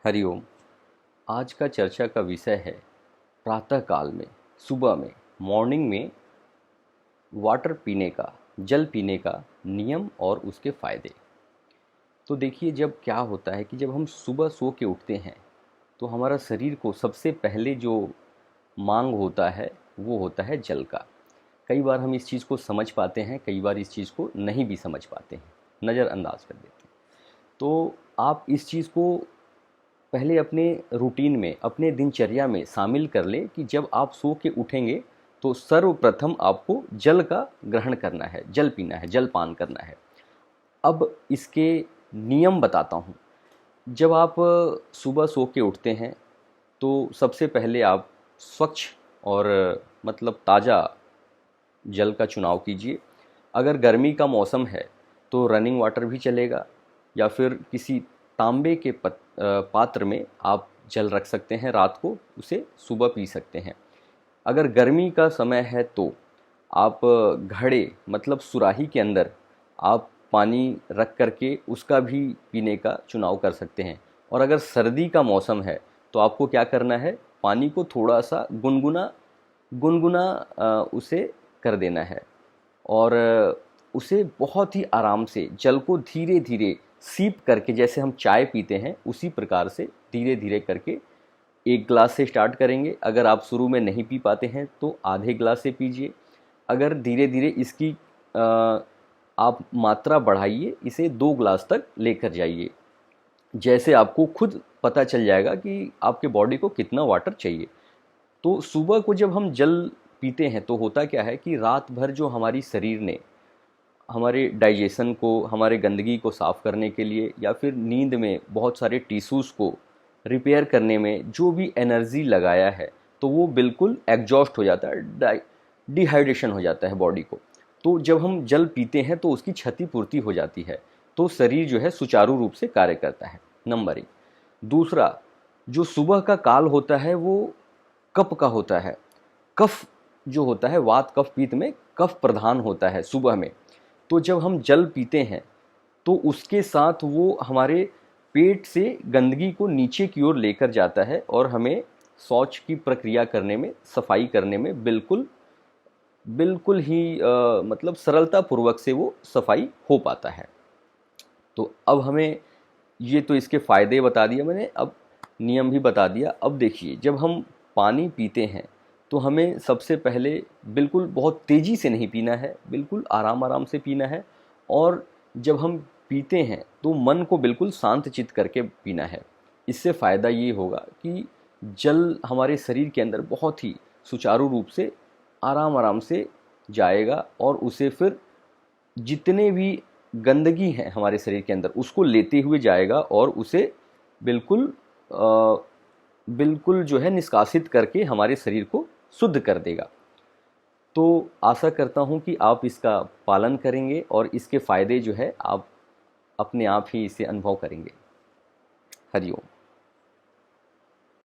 हरिओम। आज का चर्चा का विषय है प्रातः काल में, सुबह में, मॉर्निंग में वाटर पीने का, जल पीने का नियम और उसके फ़ायदे। तो देखिए, जब क्या होता है कि जब हम सुबह सो के उठते हैं तो हमारा शरीर को सबसे पहले जो मांग होता है वो होता है जल का। कई बार हम इस चीज़ को समझ पाते हैं, कई बार इस चीज़ को नहीं भी समझ पाते हैं, नज़रअंदाज कर देते हैं। तो आप इस चीज़ को पहले अपने रूटीन में, अपने दिनचर्या में शामिल कर लें कि जब आप सो के उठेंगे तो सर्वप्रथम आपको जल का ग्रहण करना है, जल पीना है, जलपान करना है। अब इसके नियम बताता हूँ। जब आप सुबह सो के उठते हैं तो सबसे पहले आप स्वच्छ और मतलब ताज़ा जल का चुनाव कीजिए। अगर गर्मी का मौसम है तो रनिंग वाटर भी चलेगा, या फिर किसी तांबे के पात्र में आप जल रख सकते हैं, रात को उसे सुबह पी सकते हैं। अगर गर्मी का समय है तो आप घड़े मतलब सुराही के अंदर आप पानी रख करके उसका भी पीने का चुनाव कर सकते हैं। और अगर सर्दी का मौसम है तो आपको क्या करना है, पानी को थोड़ा सा गुनगुना गुनगुना उसे कर देना है, और उसे बहुत ही आराम से जल को धीरे धीरे सीप करके, जैसे हम चाय पीते हैं उसी प्रकार से धीरे धीरे करके एक गिलास से स्टार्ट करेंगे। अगर आप शुरू में नहीं पी पाते हैं तो आधे गिलास से पीजिए। अगर धीरे धीरे इसकी आप मात्रा बढ़ाइए, इसे 2 गिलास तक लेकर जाइए। जैसे आपको खुद पता चल जाएगा कि आपके बॉडी को कितना वाटर चाहिए। तो सुबह को जब हम जल पीते हैं तो होता क्या है कि रात भर जो हमारी शरीर ने हमारे डाइजेशन को, हमारे गंदगी को साफ़ करने के लिए, या फिर नींद में बहुत सारे टिश्यूज़ को रिपेयर करने में जो भी एनर्जी लगाया है, तो वो बिल्कुल एग्जॉस्ट हो जाता है, डिहाइड्रेशन हो जाता है बॉडी को। तो जब हम जल पीते हैं तो उसकी क्षतिपूर्ति हो जाती है, तो शरीर जो है सुचारू रूप से कार्य करता है। नंबर 1। दूसरा, जो सुबह का काल होता है वो कफ का होता है। कफ जो होता है, वात कफ पित्त में कफ प्रधान होता है सुबह में। तो जब हम जल पीते हैं तो उसके साथ वो हमारे पेट से गंदगी को नीचे की ओर लेकर जाता है और हमें शौच की प्रक्रिया करने में, सफाई करने में बिल्कुल बिल्कुल ही मतलब सरलता पूर्वक से वो सफाई हो पाता है। तो अब हमें ये तो इसके फ़ायदे बता दिए मैंने, अब नियम भी बता दिया। अब देखिए, जब हम पानी पीते हैं तो हमें सबसे पहले बिल्कुल बहुत तेज़ी से नहीं पीना है, बिल्कुल आराम आराम से पीना है। और जब हम पीते हैं तो मन को बिल्कुल शांत चित्त करके पीना है। इससे फ़ायदा ये होगा कि जल हमारे शरीर के अंदर बहुत ही सुचारू रूप से आराम आराम से जाएगा, और उसे फिर जितने भी गंदगी है हमारे शरीर के अंदर उसको लेते हुए जाएगा, और उसे बिल्कुल बिल्कुल जो है निष्कासित करके हमारे शरीर को शुद्ध कर देगा। तो आशा करता हूँ कि आप इसका पालन करेंगे और इसके फ़ायदे जो है आप अपने आप ही इसे अनुभव करेंगे। हरिओम।